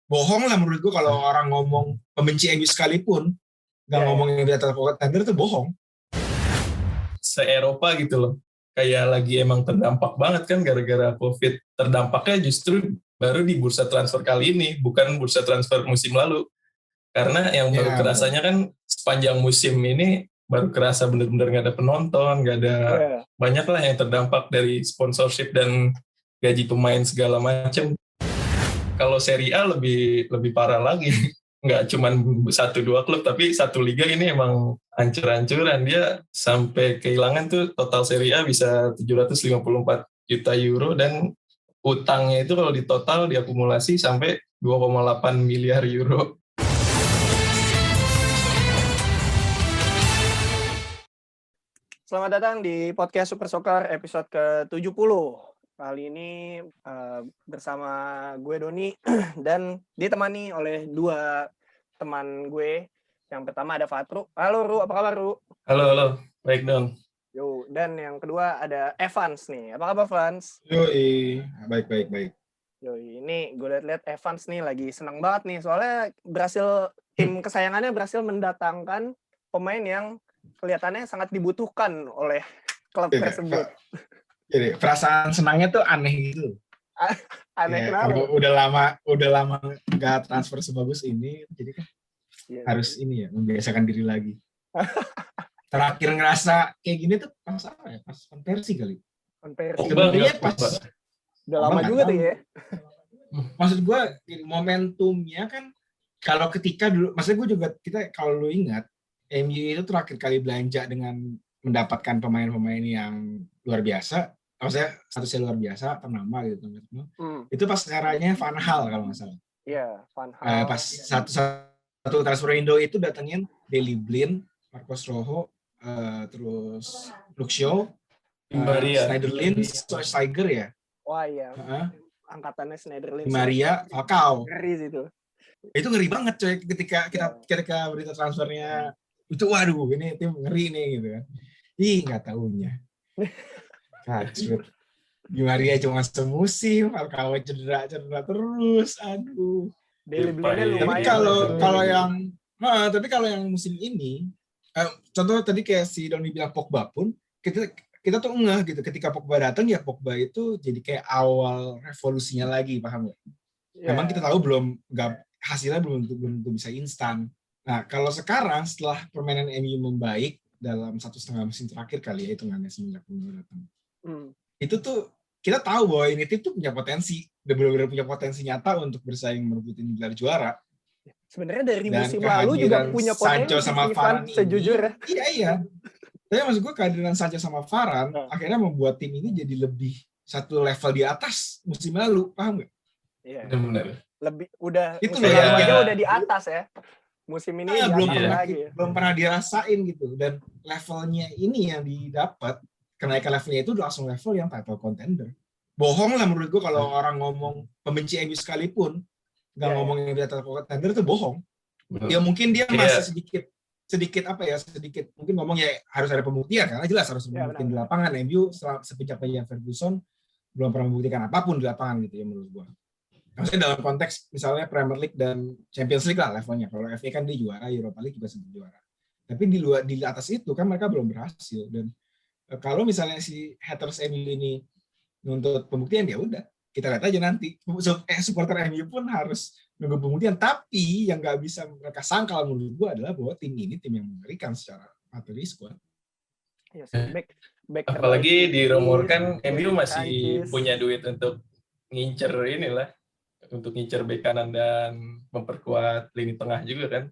bohong lah menurut gue kalau orang ngomong pembenci MU sekalipun nggak ngomongin di atas contender itu bohong. Se-Eropa gitu loh, kayak lagi emang terdampak banget kan gara-gara COVID. Terdampaknya justru baru di bursa transfer kali ini, bukan bursa transfer musim lalu. Karena yang baru kerasanya kan sepanjang musim ini baru kerasa bener-bener nggak ada penonton, nggak ada banyak lah yang terdampak dari sponsorship dan gaji pemain segala macam. Kalau Serie A lebih parah lagi, nggak cuma 1-2 klub, tapi satu liga ini emang hancur-hancuran. Dia sampai kehilangan tuh total Serie A bisa 754 juta euro dan utangnya itu kalau ditotal diakumulasi sampai 2,8 miliar euro. Selamat datang di podcast Super Soccer episode ke-70. Kali ini bersama gue Doni dan ditemani oleh dua teman gue. Yang pertama ada Fatru. Halo Ru, apa kabar Ru? Halo, baik dong. Yo, dan yang kedua ada Evans nih. Apa kabar Evans? Yoi, baik. Yoi, ini gue liat-liat Evans nih lagi senang banget nih. Soalnya tim kesayangannya berhasil mendatangkan pemain yang kelihatannya sangat dibutuhkan oleh klub tersebut. Jadi perasaan senangnya tuh aneh gitu. Aneh ya, kenapa? Udah lama nggak transfer sebagus ini, jadi kan harus ini ya membiasakan diri lagi. Terakhir ngerasa kayak gini tuh pas apa ya? Pas konversi kali. Sebenarnya pas udah lama juga tuh ya. Maksud gue momentumnya kan kalau ketika dulu, maksudnya gue juga kalau lu ingat MU itu terakhir kali belanja dengan mendapatkan pemain-pemain yang luar biasa, maksudnya statusnya luar biasa, ternama gitu. Itu pas eranya Van Gaal kalau nggak salah. Iya, Van Gaal. Pas satu transfer Indo itu datengin Daley Blind, Marcos Rojo, terus Luke Shaw, Schneiderlin, Steiger ya. Wah iya, angkatannya Schneiderlin. Maria, Falcao. Ngeri itu. Itu ngeri banget coy ketika berita transfernya itu, waduh ini tim ngeri nih gitu kan. Nggak taunya. Kacrut. Di Maria cuma semusim, Falcao cedera terus, aduh. Tapi kalau yang musim ini, contoh tadi kayak si Doni bilang Pogba pun, kita tuh ngeh gitu. Ketika Pogba datang ya Pogba itu jadi kayak awal revolusinya lagi, paham nggak? Memang kita tahu hasilnya belum tentu bisa instan. Nah, kalau sekarang setelah permainan MU membaik dalam 1,5 musim terakhir kali ya hitungannya semenjak Mourinho datang. Itu tuh kita tahu bahwa ini tim tuh punya potensi, benar-benar punya potensi nyata untuk bersaing merebut gelar juara. Sebenarnya dari musim lalu juga punya potensi Sancho sama Varane sejujurnya. Iya. Tapi maksud gue kehadiran Sancho sama Varane akhirnya membuat tim ini jadi lebih satu level di atas musim lalu, paham nggak? Iya. Benar. Lebih udah itu musim lalu aja udah di atas ya. Musim ini belum pernah dirasain gitu, dan levelnya ini yang didapat, kenaikan levelnya itu langsung level yang title contender. Bohong lah menurut gue kalau orang ngomong pembenci MU sekalipun nggak ngomongin di atas contender itu bohong. Ya mungkin dia masih sedikit mungkin ngomong ya harus ada pembuktian, karena jelas harus membuktikan di lapangan. MU semenjak Ferguson belum pernah membuktikan apapun di lapangan gitu ya menurut gue. Maksudnya dalam konteks misalnya Premier League dan Champions League lah levelnya. Kalau FA kan dia juara, Europa League juga sempat juara. Tapi di atas itu kan mereka belum berhasil. Dan kalau misalnya si haters MU ini nuntut pembuktian, ya udah kita lihat aja nanti. Supporter MU pun harus nunggu pembuktian. Tapi yang nggak bisa mereka sangkal menurut gue adalah bahwa tim ini tim yang mengerikan secara materi squad. Apalagi dirumorkan MU masih punya duit untuk ngincer bek kanan dan memperkuat lini tengah juga kan.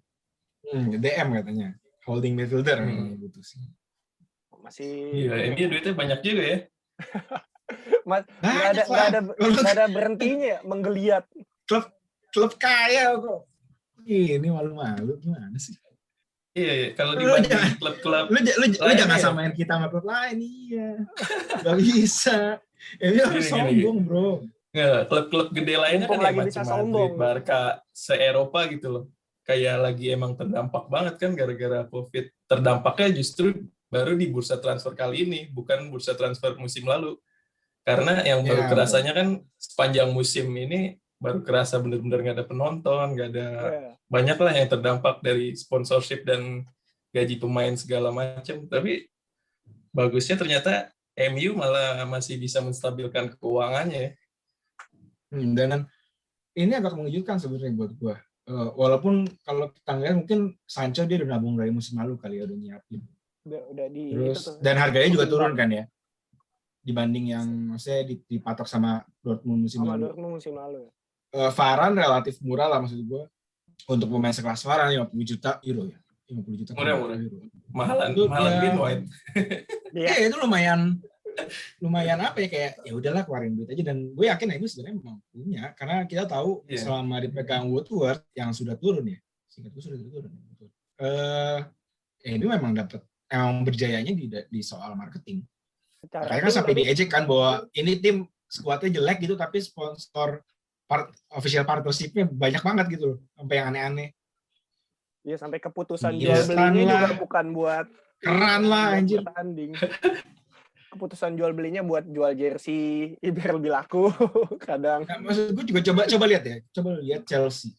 DM katanya, holding midfielder butuh sih. Masih. Iya, ini duitnya banyak juga ya. Nggak ada berhentinya menggeliat. Klub kaya kok. Ini malu-malu gimana sih? Iya, kalau dibanding klub-klub lu jangan samain kita sama klub lain. Iya. Gak bisa. Ini harus sombong, bro. Nggak, klub-klub gede lainnya kan ya macam Madrid, Barca, se-Eropa gitu loh. Kayak lagi emang terdampak banget kan gara-gara COVID. Terdampaknya justru baru di bursa transfer kali ini, bukan bursa transfer musim lalu. Karena yang baru kerasanya kan sepanjang musim ini baru kerasa bener-bener nggak ada penonton, nggak ada, Ya. banyak lah yang terdampak dari sponsorship dan gaji pemain segala macam. Tapi bagusnya ternyata MU malah masih bisa menstabilkan keuangannya. Dan ini agak mengejutkan sebenarnya buat gua. Walaupun kalau kita ngeliat mungkin Sancho dia udah nabung dari musim lalu kali ya, udah nyiapin. Udah di Terus itu tuh. dan harganya juga Ketimbang turun kan ya, dibanding yang maksudnya dipatok sama Dortmund musim sama lalu. Dortmund musim lalu. Varane relatif murah lah maksud gua untuk pemain sekelas Varane 50 juta euro ya. 50 juta Murah. euro. Mahalan Itu Green White. Iya. Iya, itu lumayan apa ya, kayak ya udahlah keluarin duit aja, dan gue yakin itu sebenarnya memang punya, karena kita tahu selama dipegang Woodward yang sudah turun ya, singkat gue sudah turun. Ini memang berjayanya di soal marketing. Makanya kan sampai diejek kan bahwa ini tim skuadnya jelek gitu, tapi sponsor official partnership-nya banyak banget gitu, sampai yang aneh-aneh. Iya, sampai keputusan jual belinya juga bukan buat keren lah anjir. Bertanding. Keputusan jual belinya buat jual jersey, biar lebih laku kadang. Nah, maksud gue juga coba lihat ya, Chelsea.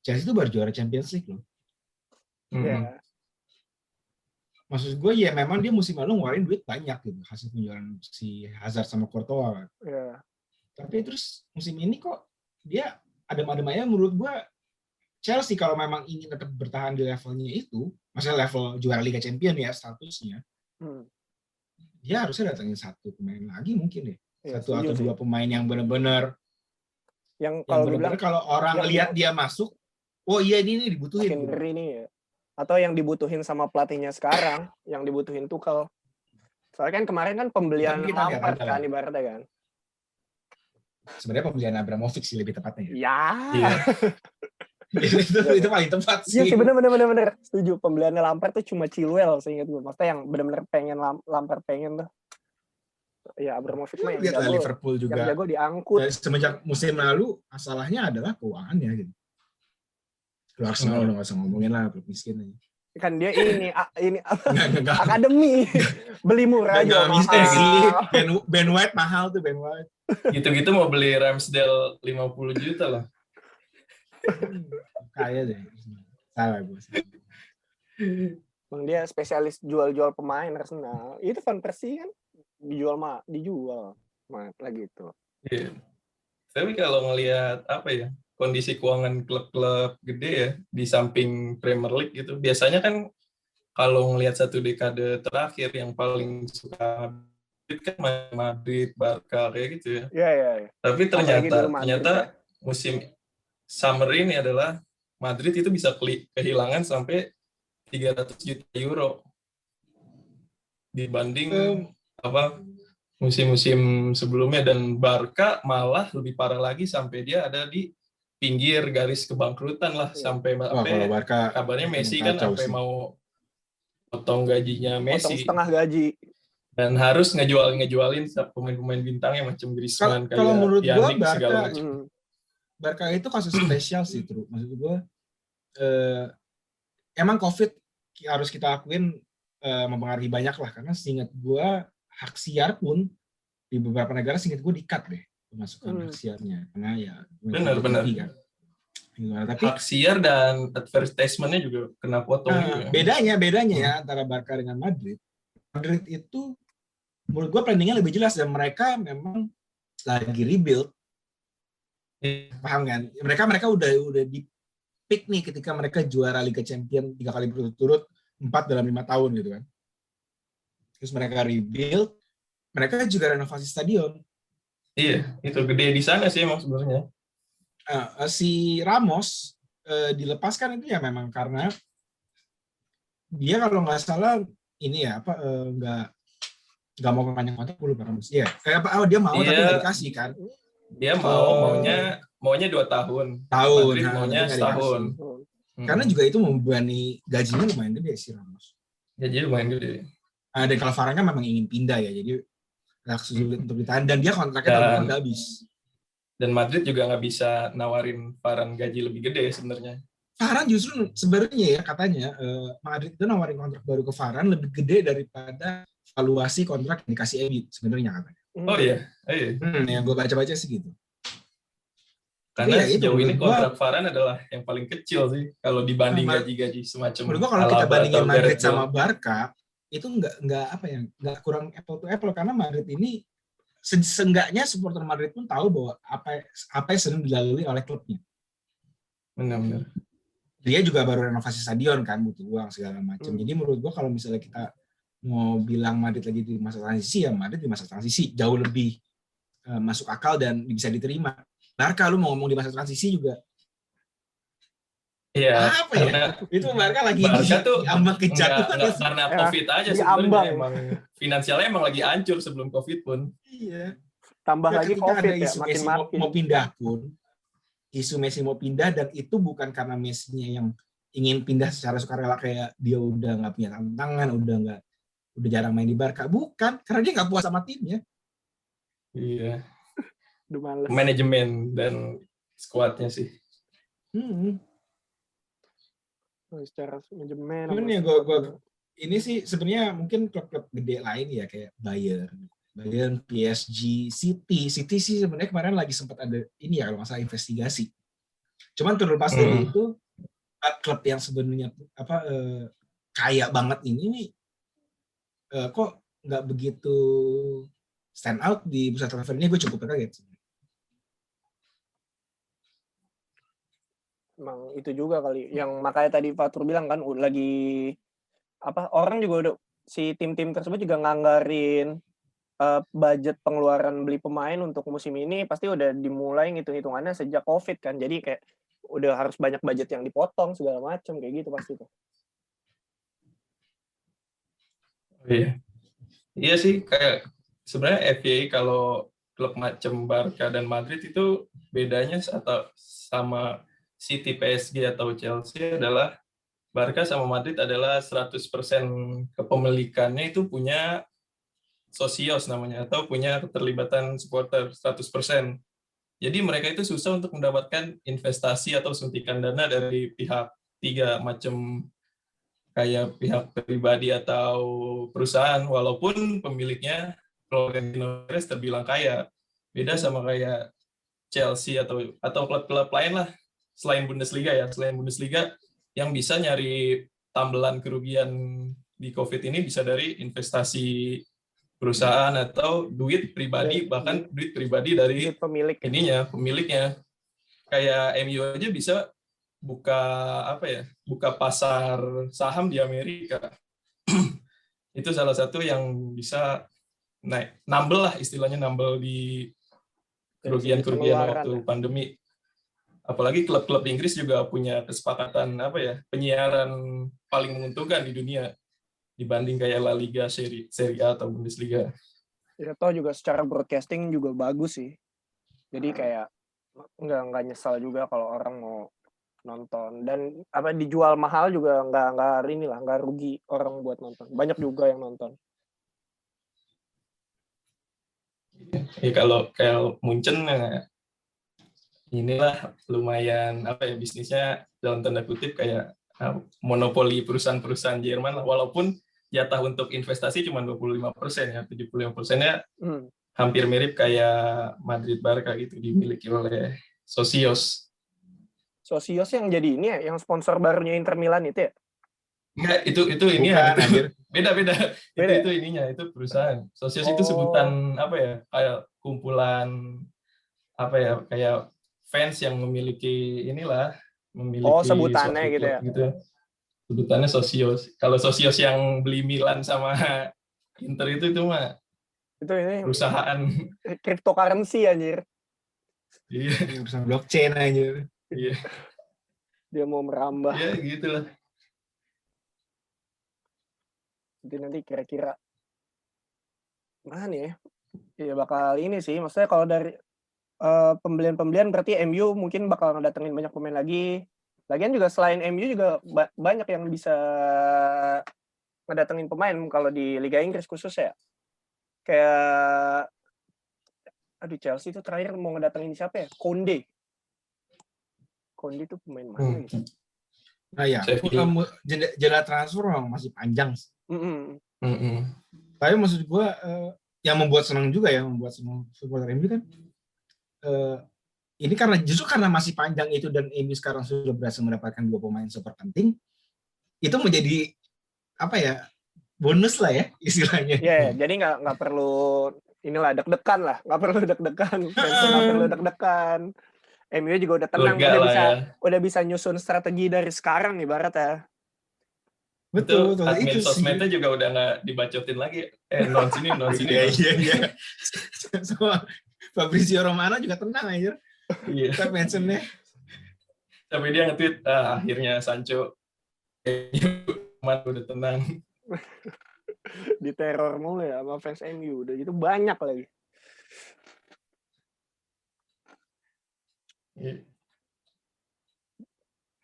Chelsea itu baru juara Champions League loh. Yeah. Maksud gue ya memang dia musim lalu ngeluarin duit banyak gitu hasil penjualan si Hazard sama Courtois. Yeah. Tapi terus musim ini kok dia adem-adem aja. Menurut gue Chelsea kalau memang ingin tetap bertahan di levelnya itu, maksudnya level juara Liga Champions ya statusnya, dia harusnya datangin satu pemain lagi mungkin ya, satu atau dua pemain yang benar-benar yang kalau orang lihat dia masuk, oh iya ini dibutuhin. Ini ya. Atau yang dibutuhin sama pelatihnya sekarang, yang dibutuhin Tuchel. Soalnya kan kemarin kan pembelian Lampard kan ibaratnya kan. Sebenarnya pembelian Abramovich sih lebih tepatnya. Ya. itu paling tepat sih. Iya sih, bener. Setuju. Pembeliannya Lampard tuh cuma Chilwell seingat gue. Maksudnya yang benar-benar pengen Lampard pengen tuh. Ya Abramovich mah yang jago. Liverpool juga. Yang jago diangkut. Semenjak musim lalu masalahnya adalah keuangannya gitu. Kalau Arsenal udah nggak usah ngomongin lah, klub miskin aja. Kan dia ini akademi. Beli murah aja mahal. Ben White mahal tuh, Ben White. Gitu-gitu mau beli Ramsdale 50 juta lah. Kaya deh. Salah gue. Bang dia spesialis jual-jual pemain Arsenal. Itu Van Persie kan dijual lah gitu. Iya. Tapi kalau ngelihat kondisi keuangan klub-klub gede ya di samping Premier League gitu, biasanya kan kalau ngelihat satu dekade terakhir yang paling suka kan Madrid, Barca kayak gitu ya. Iya. Tapi ternyata musim summer ini adalah Madrid itu bisa kehilangan sampai 300 juta euro dibanding musim-musim sebelumnya, dan Barca malah lebih parah lagi sampai dia ada di pinggir garis kebangkrutan lah. Sampai kabarnya Messi kan sampai mau potong gajinya Messi, potong setengah gaji, dan harus ngejualin pemain-pemain bintangnya macam Griezmann, kalau menurut Pjanic, gua segala macam. Barca itu kasus spesial sih, Tru. Maksud gue, emang COVID harus kita akuin mempengaruhi banyak lah, karena seingat gue hak siar pun di beberapa negara seingat gue di-cut deh pemasukan hak siarnya, karena ya benar. Kan. Tapi hak siar dan advertisement-nya juga kena potong juga. Bedanya ya antara Barca dengan Madrid itu menurut gue planningnya lebih jelas, dan mereka memang lagi rebuild. Paham kan? Mereka udah di peak nih ketika mereka juara Liga Champions 3 kali berturut-turut 4 dalam 5 tahun gitu kan. Terus mereka rebuild, mereka juga renovasi stadion. Iya, itu gede di sana sih emang sebenarnya. Si Ramos dilepaskan itu ya memang karena dia kalau nggak salah ini ya nggak mau panjang kontrak dulu Ramos. Iya, dia mau tapi nggak dikasih kan. Dia maunya 2 tahun. Madrid maunya setahun. Karena juga itu membebani gajinya lumayan gede sih Ramos. Gajinya lumayan gede. Dan kalau Varane kan memang ingin pindah ya, jadi sulit untuk ditahan, dan dia kontraknya tahun udah habis. Dan Madrid juga nggak bisa nawarin Varane gaji lebih gede sebenarnya. Varane justru sebenarnya ya katanya Madrid itu nawarin kontrak baru ke Varane lebih gede daripada valuasi kontrak yang dikasih MU sebenarnya katanya. Oh iya. Yang gue baca-baca sih gitu. Karena Iya, itu sejauh ini menurut gua, kontrak Varane adalah yang paling kecil sih kalau dibanding menurut gaji-gaji semacam gua kalau kita Alaba bandingin atau Madrid Gareth sama Bale. Barca, itu nggak apa ya, nggak kurang apple to apple, karena Madrid ini seenggaknya supporter Madrid pun tahu bahwa apa yang sedang dilalui oleh klubnya. Benar-benar. Dia juga baru renovasi stadion kan, butuh uang segala macam. Jadi menurut gua kalau misalnya kita mau bilang Madrid lagi di masa transisi, ya Madrid di masa transisi jauh lebih masuk akal dan bisa diterima. Barca lu mau ngomong di masa transisi juga Iya, apa ya? karena Itu Barca lagi Barca tuh di ambang kejatuhan. nggak karena COVID aja di sebenarnya, ambang. emang finansialnya emang lagi hancur sebelum COVID pun. Iya. Tambah Ya, lagi ketika COVID ada ya, isu makin Messi mau pindah pun, isu Messi mau pindah, dan itu bukan karena Messi-nya yang ingin pindah secara sukarela, kayak dia udah nggak punya tantangan, udah jarang main di Barca, bukan karena dia nggak puas sama timnya. Iya. Udah males. Manajemen dan skuadnya sih. Secara manajemen. Cuman ya gua ini sih sebenarnya mungkin klub-klub gede lain ya, kayak Bayern, PSG, City sih sebenarnya kemarin lagi sempat ada ini ya, kalau masalah investigasi. Cuman terlepas dari itu, klub yang sebenarnya kaya banget ini kok nggak begitu stand out di bursa transfer ini, gue cukup kaget. Emang itu juga kali yang makanya tadi Fatur bilang kan, lagi orang juga udah, si tim-tim tersebut juga nganggarin budget pengeluaran beli pemain untuk musim ini pasti udah dimulai ngitung-hitungannya sejak COVID kan, jadi kayak udah harus banyak budget yang dipotong segala macam kayak gitu pasti tuh. Iya sih, kayak sebenarnya FA kalau klub macam Barca dan Madrid itu bedanya atau sama City, PSG atau Chelsea adalah Barca sama Madrid adalah 100% kepemilikannya itu punya socios namanya, atau punya keterlibatan supporter 100%. Jadi mereka itu susah untuk mendapatkan investasi atau suntikan dana dari pihak tiga macam, kayak pihak pribadi atau perusahaan, walaupun pemiliknya Florentino Perez terbilang kaya. Beda sama kayak Chelsea atau klub-klub lain lah selain Bundesliga ya, yang bisa nyari tambelan kerugian di COVID ini bisa dari investasi perusahaan atau duit pribadi, bahkan duit pribadi dari pemiliknya. Kayak MU aja bisa buka pasar saham di Amerika. Itu salah satu yang bisa nambel lah, istilahnya nambel di kerugian waktu pandemi. Apalagi klub-klub Inggris juga punya kesepakatan penyiaran paling menguntungkan di dunia dibanding kayak La Liga, Serie A atau Bundesliga. Ya toh juga secara broadcasting juga bagus sih. Jadi kayak nggak nyesal juga kalau orang mau nonton, dan dijual mahal juga nggak rugi orang buat nonton. Banyak juga yang nonton. Ya kalau kayak Munchen inilah lumayan bisnisnya dalam tanda kutip kayak monopoli perusahaan-perusahaan Jerman lah, walaupun jatah untuk investasi cuma 25% ya, 75%-nya hampir mirip kayak Madrid Barca gitu, dimiliki oleh Socios. Socios yang jadi ini ya, yang sponsor barunya Inter Milan itu ya? Enggak, itu ini ya, beda. Itu ininya, itu perusahaan. Socios itu sebutan kayak kumpulan kayak fans yang memiliki sebutannya gitu ya. Gitu. Sebutannya Socios. Kalau Socios yang beli Milan sama Inter itu mah itu ini perusahaan cryptocurrency anjir. Iya, perusahaan blockchain anjir. Iya. Dia mau merambah. Iya, gitulah. Nanti kira-kira mana ya? Ya bakal ini sih, maksudnya kalau dari pembelian berarti MU mungkin bakal ngedatengin banyak pemain lagi. Lagian juga selain MU juga banyak yang bisa ngedatengin pemain kalau di Liga Inggris khusus ya. Kayak Chelsea itu terakhir mau ngedatengin siapa ya? Konde itu pemain mana gitu? Nah ya, jendela transfer masih panjang. Tapi maksud gue yang membuat senang juga ya, membuat semua supporter MU kan ini justru karena masih panjang itu dan MU sekarang sudah berhasil mendapatkan 2 pemain super penting, itu menjadi apa ya, bonus lah ya istilahnya. Ya, jadi nggak perlu inilah deg-degan lah, nggak perlu deg-degan, nggak perlu deg-degan. MU juga udah tenang, Lega lah ya. udah bisa nyusun strategi dari sekarang nih barat ya. Betul, Admin itu sih. sosmednya juga udah nggak dibacotin lagi. Non sini. Iya. Sama Fabrizio Romano juga tenang aja. Iya. Kita mentionnya. Tapi dia nge-tweet, akhirnya Sancho udah tenang. Di teror mulu ya sama fans MU, udah gitu banyak lagi.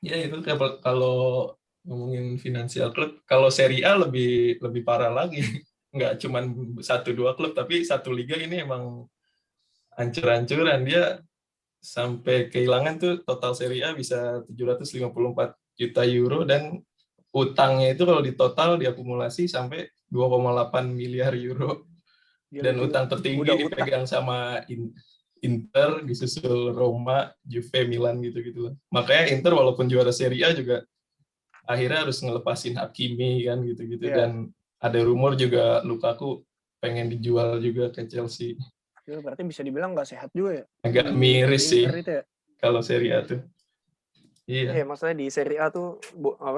Ya itu kalau ngomongin finansial klub, kalau Serie A lebih parah lagi. Nggak cuma 1-2 klub, tapi satu liga ini emang hancur-hancuran. Dia sampai kehilangan tuh total Serie A bisa 754 juta euro dan utangnya itu kalau ditotal diakumulasi sampai 2,8 miliar euro. Dan utang tertinggi dipegang sama Inter, disusul Roma, Juve, Milan gitu-gitu. Makanya Inter walaupun juara Serie A juga akhirnya harus ngelepasin Hakimi kan gitu-gitu. Dan ada rumor juga Lukaku pengen dijual juga ke Chelsea. Ya, berarti bisa dibilang nggak sehat juga ya? Agak miris sih ya? kalau Serie A tuh. Iya. Maksudnya di Serie A tuh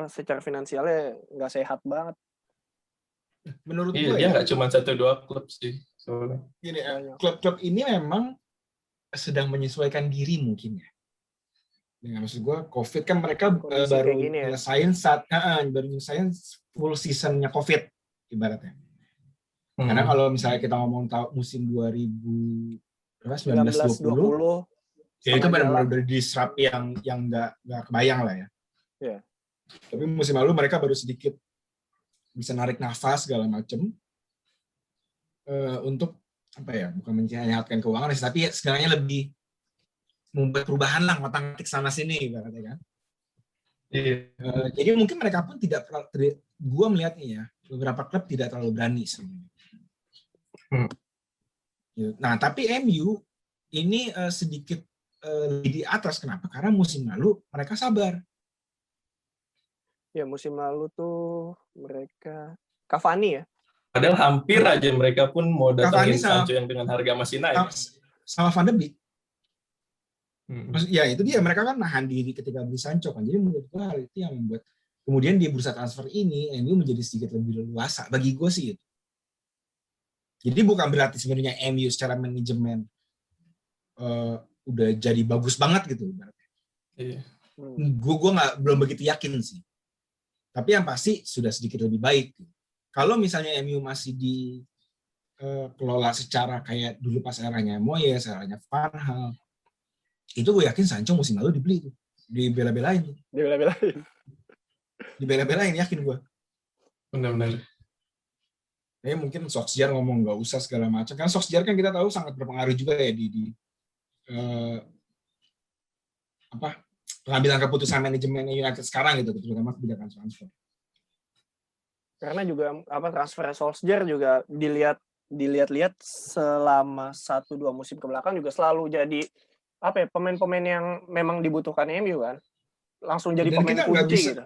secara finansialnya nggak sehat banget. Menurut gue dia nggak cuma 1-2 klub sih. Gini, klub-klub ini memang sedang menyesuaikan diri mungkin ya. Maksud gue, COVID kan mereka baru nyelesain full seasonnya COVID ibaratnya. Karena kalau misalnya kita ngomong musim 19-20, ya itu benar-benar udah disrupt yang nggak kebayang lah ya. Yeah. Tapi musim lalu mereka baru sedikit bisa narik nafas segala macam untuk apa ya, bukan menyehatkan keuangan, tapi sebenarnya lebih membuat perubahan lah, ngotak-ngatik sana sini ibaratnya kan. Jadi mungkin mereka pun gue melihatnya ya, beberapa klub tidak terlalu berani sebenarnya. Nah, tapi MU ini sedikit di atas. Kenapa? Karena musim lalu mereka sabar. Ya, musim lalu tuh mereka Cavani ya. Padahal hampir aja mereka pun mau datangin Sancho yang dengan harga masih naik. Sama Van de Beek. Ya itu dia, mereka kan nahan diri ketika beli Sancho kan. Jadi menurut gue hal itu yang membuat kemudian di bursa transfer ini MU menjadi sedikit lebih leluasa. Bagi gue sih itu. Jadi bukan berarti sebenarnya MU secara manajemen udah jadi bagus banget gitu. Gue belum begitu yakin sih. Tapi yang pasti sudah sedikit lebih baik. Kalau misalnya MU masih dikelola secara kayak dulu pas eranya Moyes, eranya Van Gaal, itu gue yakin Sancho musim lalu dibeli tuh, dibela-belain, yakin gue. Benar-benar. Mungkin Solskjaer ngomong nggak usah segala macam, kan Solskjaer kan kita tahu sangat berpengaruh juga ya di pengambilan keputusan manajemen United sekarang gitu, terutama kebijakan transfer. Karena juga transfer Solskjaer juga dilihat selama 1-2 musim kebelakang juga selalu jadi pemain-pemain yang memang dibutuhkan MU kan, langsung jadi pemain kunci gitu.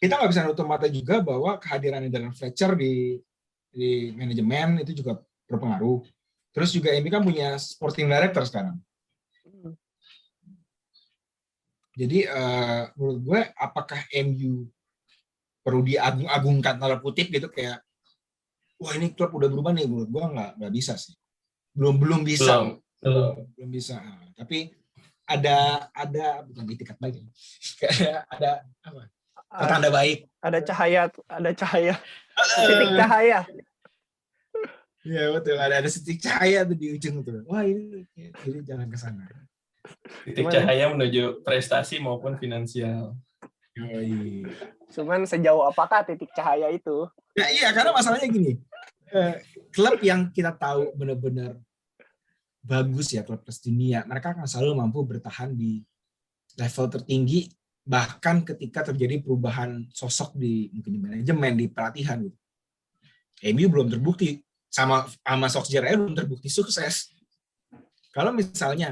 Kita nggak bisa nutup mata juga bahwa kehadiran Darren Fletcher di manajemen itu juga berpengaruh. Terus juga MU kan punya sporting director sekarang. Jadi menurut gue, apakah MU perlu diagung-agungkan tanda kutip gitu, kayak wah ini klub udah berubah nih? Menurut gue nggak bisa sih. Belum bisa. Belum bisa. Tapi ada bukan itikat baik. Ada apa? Pertanda baik. Ada cahaya. Titik cahaya. Iya betul, ada titik cahaya tuh di ujung tuh. Wah ini jalan ke sana. Titik cahaya menuju prestasi maupun finansial. Cuman sejauh apakah titik cahaya itu? Ya, iya, karena masalahnya gini, klub yang kita tahu benar-benar bagus ya, klub kelas dunia, mereka akan selalu mampu bertahan di level tertinggi, bahkan ketika terjadi perubahan sosok mungkin di manajemen, di pelatihan gitu. MU belum terbukti, sama Solskjaer belum terbukti sukses. Kalau misalnya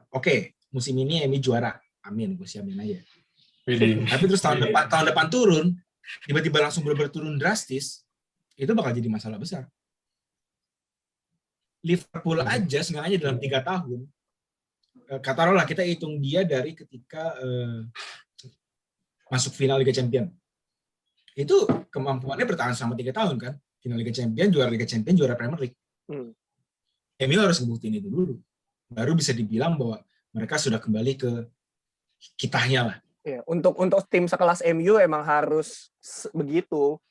Oke, musim ini MU juara, amin, gue siamin aja. Widih. Tapi terus tahun depan turun, tiba-tiba langsung berturun drastis, itu bakal jadi masalah besar. Liverpool aja sengaja dalam 3 tahun, katakanlah kita hitung dia dari ketika masuk final Liga Champions. Itu kemampuannya bertahan selama 3 tahun kan. Final Liga Champions, juara Premier League. MU harus ngebuktiin itu dulu. Baru bisa dibilang bahwa mereka sudah kembali ke kitanya lah. Ya, untuk tim sekelas MU emang harus begitu.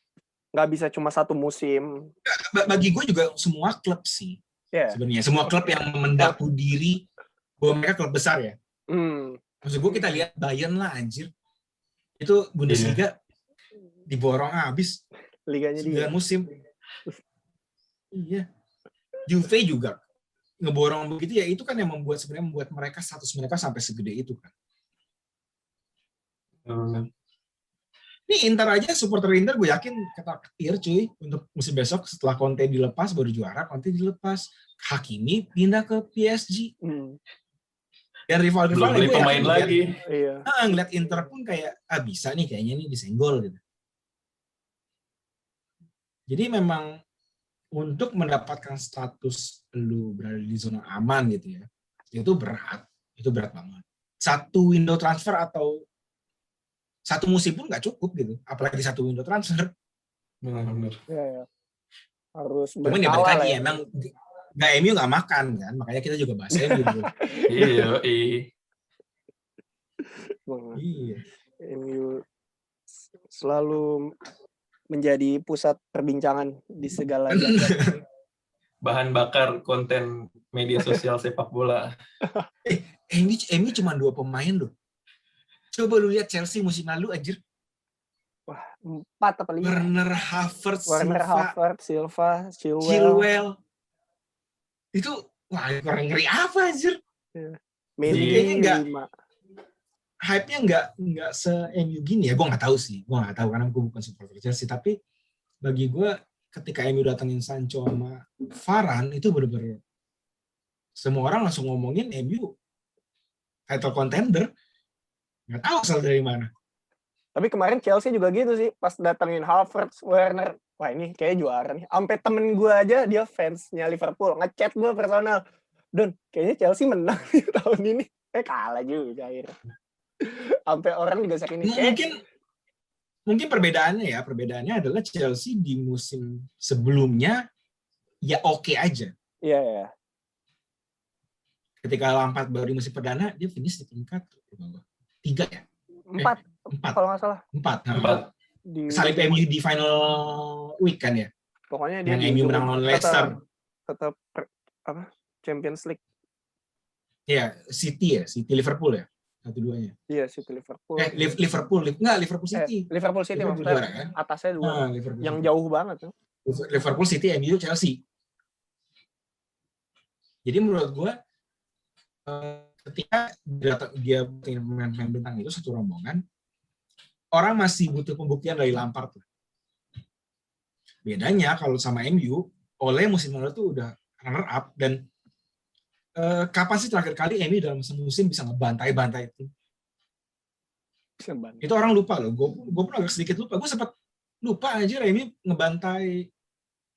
Nggak bisa cuma satu musim. Bagi gue juga semua klub sih. Yeah. Sebenarnya semua klub yang mendaku diri bahwa mereka klub besar ya. Maksud gue kita lihat Bayern lah anjir. Itu Bundesliga diborong habis. Liganya 9 musim. Iya. Juve juga ngeborong begitu ya, itu kan yang membuat mereka status mereka sampai segede itu kan. Ini Inter aja, supporter Inter gue yakin ketar-ketir cuy untuk musim besok setelah Conte dilepas, baru juara Conte dilepas, Hakimi pindah ke PSG. Dan rival-rival beli pemain lagi. Ngeliat Inter pun kayak bisa nih kayaknya nih disenggol gitu. Jadi memang untuk mendapatkan status lu berada di zona aman gitu ya, itu berat banget. Satu window transfer atau satu musim pun nggak cukup gitu, apalagi satu window transfer. Benar. Ya. Harus cuman ya balik lagi, emang nggak MU nggak makan kan, makanya kita juga bahas MU dulu. Iya. MU selalu menjadi pusat perbincangan di segala jagat. Bahan bakar konten media sosial sepak bola. MU cuma 2 pemain loh. Coba lu lihat Chelsea musim lalu anjir. Wah, 4 apa 5? Werner Havertz, Silva, Chilwell. Itu kurang ngeri apa anjir? Mendy kayaknya hype-nya nggak se-MU gini ya. Gue nggak tahu sih. Gue nggak tahu karena gue bukan supporter Chelsea. Tapi bagi gue ketika MU datengin Sancho sama Varane itu bener-bener semua orang langsung ngomongin MU title contender. Nggak tahu asal dari mana. Tapi kemarin Chelsea juga gitu sih. Pas datengin Havertz, Werner. Wah ini kayaknya juara nih. Sampai temen gue aja, dia fansnya Liverpool. Ngechat gue personal. Don, kayaknya Chelsea menang nih tahun ini. Kalah juga akhirnya. Sampai orang juga sering ini. Mungkin perbedaannya adalah Chelsea di musim sebelumnya ya oke aja. Iya. Ketika Lampard baru di musim perdana, dia finish di peringkat 3 ya? 4 kalau nggak salah. 4. Salib MU di final week kan ya? Pokoknya dia MU menang lawan Leicester. Tetap Champions League. Iya, City Liverpool ya? Satu-duanya. Iya, City Liverpool. Liverpool City. Liverpool City maksudnya. Juara, kan? Atasnya 2. Yang jauh banget tuh. Liverpool City, MU, Chelsea. Jadi menurut gue ketika dia pemain bintang itu satu rombongan, orang masih butuh pembuktian dari Lampard. Bedanya kalau sama MU, Ole musim lalu tuh udah runner up dan kapan sih terakhir kali MU dalam semusim bisa ngebantai itu? Itu orang lupa loh. Gue pun agak sedikit lupa. Gue sempat lupa aja MU ngebantai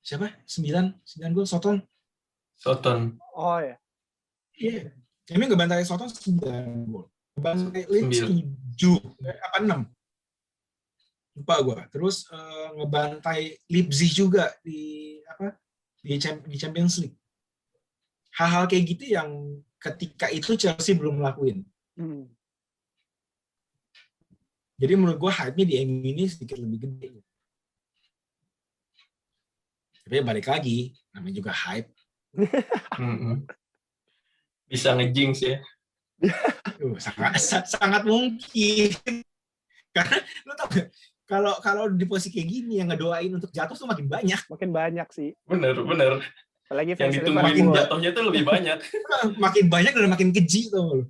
siapa? 9 gol Soton. Oh ya. Iya. MU ngebantai Soton 9 gol. Ngebantai Leeds 7 apa 6. Lupa gue. Terus ngebantai Leipzig juga di Champions League. Hal-hal kayak gitu yang ketika itu Chelsea belum ngelakuin. Jadi menurut gue hype-nya di MU ini sedikit lebih gede. Tapi balik lagi, namanya juga hype. Bisa ngejinx ya. Sangat mungkin. Karena lo tau gak, kalau di posisi kayak gini yang ngedoain untuk jatuh tuh makin banyak. Makin banyak sih. Bener. Apalagi yang ditungguin jatuhnya tuh lebih banyak. Makin banyak dan makin keji tuh.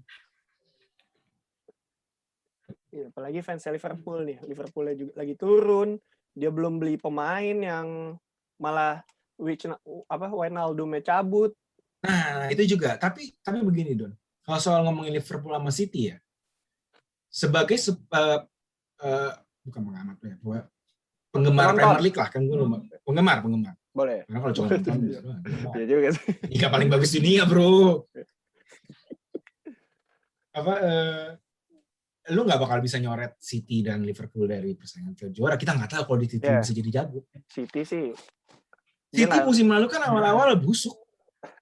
Ya, apalagi fans Liverpool nih. Liverpoolnya juga lagi turun. Dia belum beli pemain yang malah Wijnaldum cabut. Nah, itu juga. Tapi begini, Don. kalau soal ngomongin Liverpool sama City ya, sebagai bukan pengamat ya, penggemar Penonton. Premier League lah kan gue penggemar. Boleh. Karena kalau cuma nonton bisa doang. Iya juga sih. Liga paling bagus dunia, bro. Lu nggak bakal bisa nyoret City dan Liverpool dari persaingan ke juara. Kita nggak tahu kalau di City bisa jadi jago. City sih. City musim lalu kan awal-awal busuk.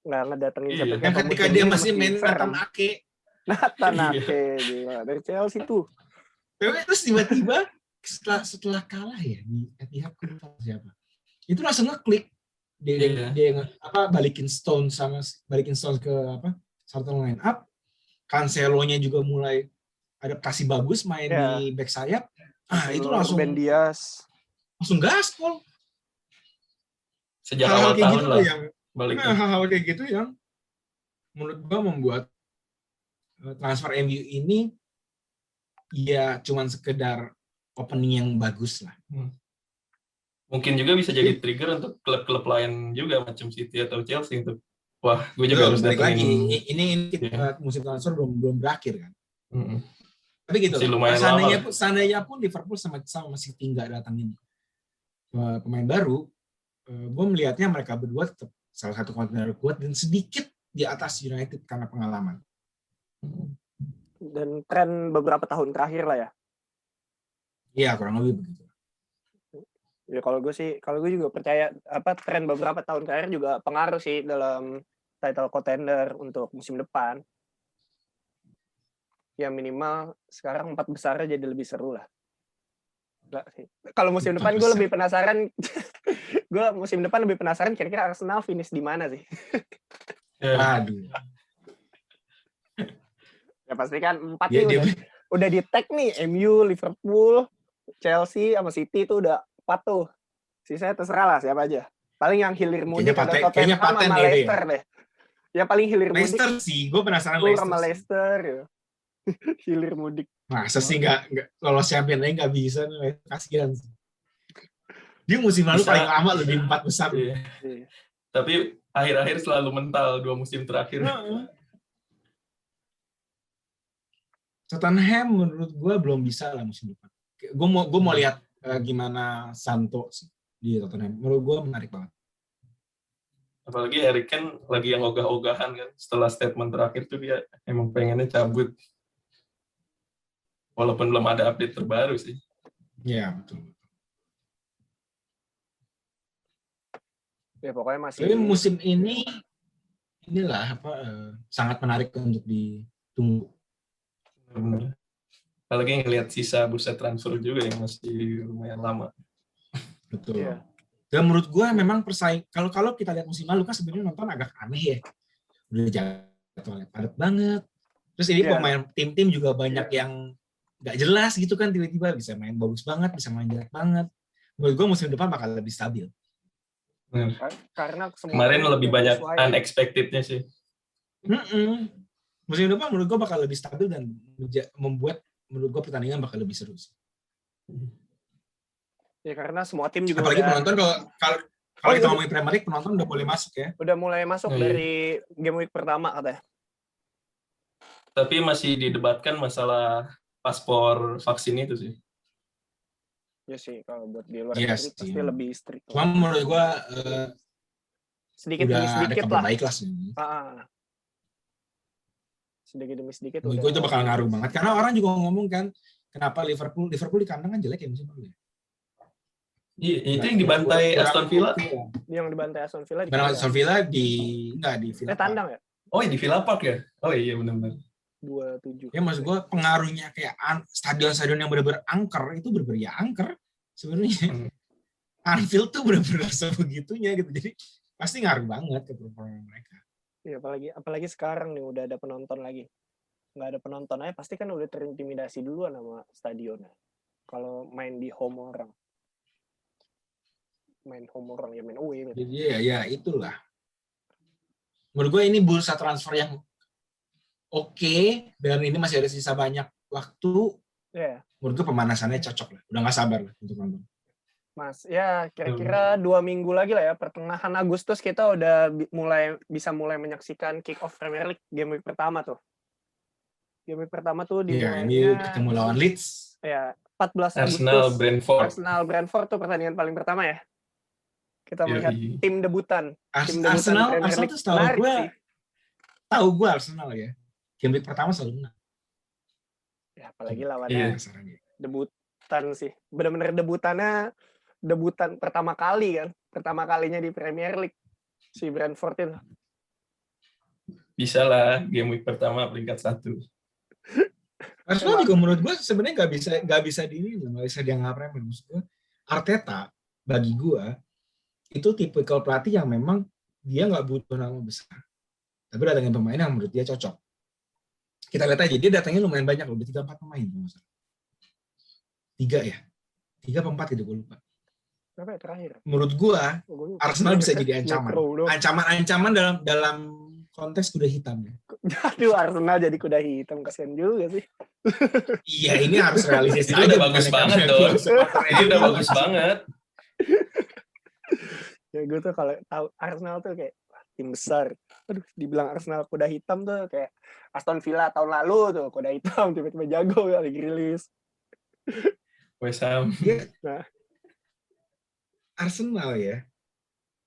Nggak ngedatengin siapa. Yang ketika dia masih main Nathan Ake. Gila. Dari Chelsea tuh. Terus tiba-tiba setelah kalah ya di Etihad, siapa? Itu langsung ngeklik. Dia balikin Stones ke starting line up. Cancelo-nya juga mulai adaptasi bagus main di back sayap. Itu langsung Ben Diaz. Langsung gaspol. Sejak awal tahun lah. Hal-hal kayak gitu yang menurut gua membuat transfer MU ini ya cuman sekedar opening yang bagus lah. Mungkin juga bisa jadi trigger untuk klub-klub lain juga macam City atau Chelsea untuk wah, gue juga harus datengin lagi. Ini musim transfer belum berakhir kan. Tapi gitu. Seandainya pun Liverpool sama City nggak datangin pemain baru, gue melihatnya mereka berdua tetap salah satu kontender kuat dan sedikit di atas United karena pengalaman. Dan tren beberapa tahun terakhir lah ya. Iya, kurang lebih begitu. Ya kalau gue juga percaya tren beberapa tahun terakhir juga pengaruh sih dalam title contender untuk musim depan. Ya minimal sekarang 4 besarnya jadi lebih seru lah. Enggak sih. Kalau musim depan gue lebih penasaran. Gue musim depan lebih penasaran kira-kira Arsenal finish di mana sih? Aduh. Ya pasti kan 4 nih udah di tag nih, MU, Liverpool, Chelsea sama City itu udah 4 tuh. Sisanya terserah lah siapa aja. Paling yang hilir mudik ada Tottenham sama Leicester deh. Ya paling hilir mudik. Leicester sih, gue penasaran Leicester sama Leicester ya. Hilir mudik. Masa sih nggak lolos champion aja nggak bisa, kasihan sih. Dia musim lalu paling lama loh di 4 besar. Iya. Tapi akhir-akhir selalu mental 2 musim terakhir. Tottenham menurut gue belum bisa lah musim depan. Gue mau lihat gimana Santo sih di Tottenham. Menurut gue menarik banget. Apalagi Harry Kane lagi yang ogah-ogahan kan setelah statement terakhir tuh dia emang pengennya cabut. Walaupun belum ada update terbaru sih. Iya, betul. Ya pokoknya masih. Tapi musim inilah sangat menarik untuk ditunggu. Benar. Apalagi ngelihat sisa bursa transfer juga yang masih lumayan lama. Betul. Yeah. Dan menurut gue memang kalau kita lihat musim lalu kan sebenarnya nonton agak aneh ya. Udah jadwalnya padat banget. Terus ini pemain tim-tim juga banyak yang nggak jelas gitu kan, tiba-tiba bisa main bagus banget, bisa main jelek banget. Menurut gue musim depan bakal lebih stabil. Karena kemarin lebih banyak unexpected-nya sih. Musim depan menurut gue bakal lebih stabil dan membuat menurut gue pertandingan bakal lebih seru. Ya karena semua tim juga apalagi penonton kalau kita ngomongin Premier League, penonton udah boleh masuk ya. Udah mulai masuk dari game week pertama katanya. Tapi masih didebatkan masalah paspor vaksin itu sih. Ya sih, kalau buat di luar negeri pasti lebih strict. Cuma menurut gue sedikit demi sedikit lah. Baik lah sih. Sedikit demi sedikit. Menurut gue itu bakal ngaruh banget. Karena orang juga ngomong kan, kenapa Liverpool di kandang kan jelek ya musim lalu ya. Iya, itu yang dibantai Aston Villa. Yang dibantai Aston Villa. Aston Villa di Villa Park. Tandang ya? Oh, di Villa Park ya? Oh iya benar-benar. 27. Ya maksud gue pengaruhnya kayak stadion-stadion yang benar-benar angker itu benar-benar angker sebenarnya. Anfield tuh benar-benar sebegitunya gitu. Jadi pasti ngaruh banget ke performa mereka. Iya, apalagi sekarang nih udah ada penonton lagi. Nggak ada penonton aja pasti kan udah terintimidasi duluan sama stadionnya. Kalau main di home orang. Main home orang ya main away. Gitu. Jadi ya itulah. Menurut gue ini bursa transfer yang oke, dan ini masih ada sisa banyak waktu. Yeah. Menurut gue pemanasannya cocok lah. Udah nggak sabar lah untuk nonton. Mas, ya kira-kira 2 minggu lagi lah ya, pertengahan Agustus kita udah bisa mulai menyaksikan kick off Premier League game week pertama tuh. Game week pertama tuh Iya, ini dimulainya ketemu lawan Leeds. ya 14 Arsenal Agustus. Brentford. Arsenal Brentford tuh pertandingan paling pertama ya. Kita melihat Yoi. tim debutan. Tim debutan Arsenal Premier tuh League. setahu Menarik gue, sih. Arsenal ya. Game week pertama selalu menang. Ya, apalagi Iya. lawannya debutan sih. Benar-benar debutan pertama kali kan. Pertama kalinya di Premier League si Brentford itu. Bisa lah game week pertama peringkat 1. Arsenal juga menurut gue sebenarnya nggak bisa dianggap remeh. Maksud gue Arteta bagi gue itu tipikal pelatih yang memang dia nggak butuh nama besar, tapi datangin pemain yang menurut dia cocok. Kita lihat aja, dia datangnya lumayan banyak loh, udah 3-4 pemain. 3 ya? 3 apa 4 gitu, gue lupa. Berapa ya terakhir? Menurut gue, Arsenal bisa jadi ancaman. Metro, Ancaman dalam konteks kuda hitam ya. Aduh, Arsenal jadi kuda hitam, kasihan juga sih. Iya, ini harus realistis Itu aja. udah bagus banget dong. Itu udah bagus banget. Ya gue tuh kalau tahu Arsenal tuh kayak tim besar. Aduh, dibilang Arsenal kuda hitam tuh kayak Aston Villa tahun lalu tuh kuda hitam tiba-tiba jago ya lagi rilis. West Ham. Dia Nah, Arsenal ya.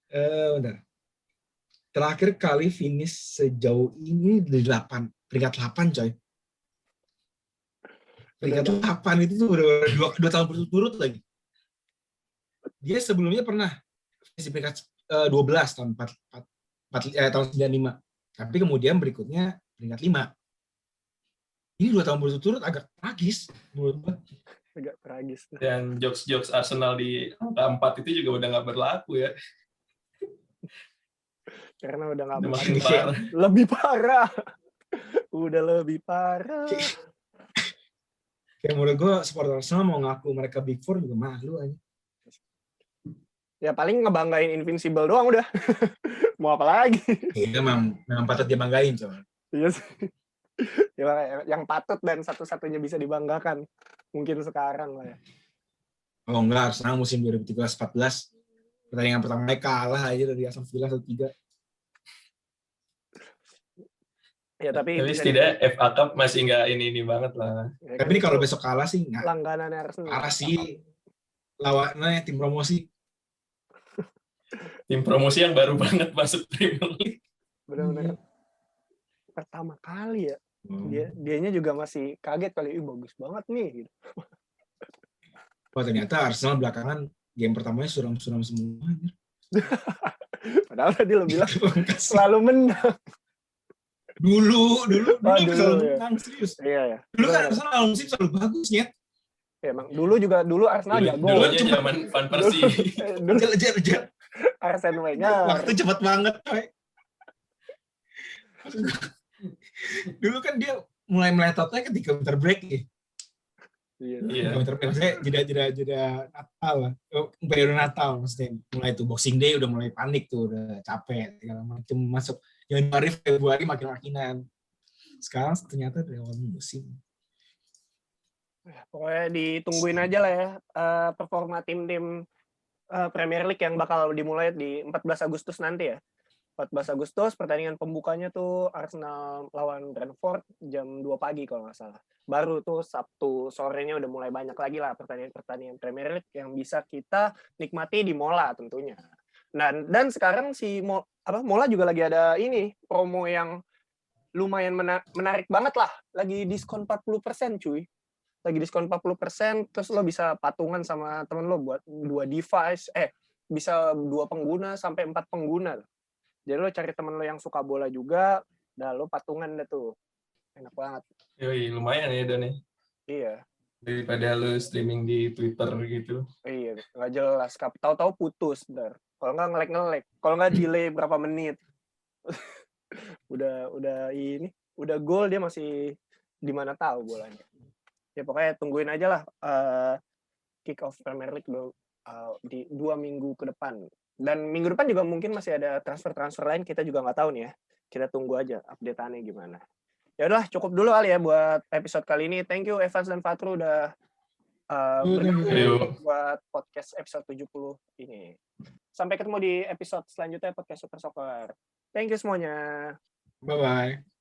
Bentar. Terakhir kali finish sejauh ini di 8, peringkat 8 coy. Peringkat 8 itu tuh udah 2 tahun berturut-turut lagi. Dia sebelumnya pernah di peringkat 12 tahun 95. Tapi kemudian berikutnya peringkat 5. Ini 2 tahun berturut-turut agak tragis menurut gue. agak tragis. Dan jokes-jokes Arsenal di angka 4 itu juga udah nggak berlaku ya. Karena udah nggak Udah mau. makin parah. Lebih parah. Udah lebih parah. Kayak menurut gue supporter Arsenal mau ngaku mereka Big Four juga malu aja. Ya paling ngebanggain Invincible doang udah. Mau apa lagi? Itu memang patut dibanggain coy. Iya sih. Yang patut dan satu-satunya bisa dibanggakan. Mungkin sekarang lah ya. Oh enggak, Arsenal musim 2013-14 pertandingan pertama kalah aja dari Aston Villa 1-3. Ya tapi setidaknya FA Cup masih nggak ini banget lah. Ya, tapi ini kalau besok kalah sih nggak. Langganan Arsenal. Kalah sih lawannya tim promosi. Tim promosi yang baru banget masuk Premier League. Benar-benar pertama kali ya. Dianya juga masih kaget kali, bagus banget nih gitu. Wah, ternyata Arsenal belakangan game pertamanya suram-suram semua. Padahal tadi lo bilang selalu menang. Dulu selalu ya. menang serius. Iya ya. Dulu kan Arsenal musim selalu bagus ya. Ya emang dulu Arsenal jago. Dulunya zaman Van Persie. Dulu Kejar. Arsene Wenger. Waktu cepat banget, coy. Dulu kan dia mulai meletotnya ketika winter break ya. Iya. Winter break maksudnya jeda Natal lah. Periode Natal maksudnya. Mulai tuh Boxing Day udah mulai panik tuh, udah capek segala macam, masuk Januari Februari makin-makinan. Sekarang ternyata dari awal musim. Pokoknya ditungguin aja lah ya performa tim-tim Premier League yang bakal dimulai di 14 Agustus nanti ya. 14 Agustus pertandingan pembukanya tuh Arsenal lawan Brentford jam 2 pagi kalau nggak salah. Baru tuh Sabtu sorenya udah mulai banyak lagi lah pertandingan Premier League yang bisa kita nikmati di Mola tentunya. Dan sekarang si Mola juga lagi ada ini promo yang lumayan menarik banget lah. Lagi diskon 40% cuy. Lagi diskon 40%, terus lo bisa patungan sama temen lo buat 2 device, bisa 2 pengguna sampai 4 pengguna. Jadi lo cari temen lo yang suka bola juga, dah lo patungan dah tuh. Enak banget. Yoi, lumayan ya Don ya. Iya. Daripada lo streaming di Twitter gitu. Iya, nggak jelas. Tahu-tahu putus, bentar. Kalau nggak ngelek. Kalau nggak delay berapa menit. udah gol dia masih di mana tahu bolanya. Ya pokoknya tungguin aja lah kick off Premier League di 2 minggu ke depan. Dan minggu depan juga mungkin masih ada transfer lain, kita juga nggak tahu nih ya. Kita tunggu aja update-annya gimana. Ya udahlah, cukup dulu kali ya buat episode kali ini. Thank you Evans dan Fatru udah bergabung buat podcast episode 70 ini. Sampai ketemu di episode selanjutnya podcast Super Soccer. Thank you semuanya. Bye-bye.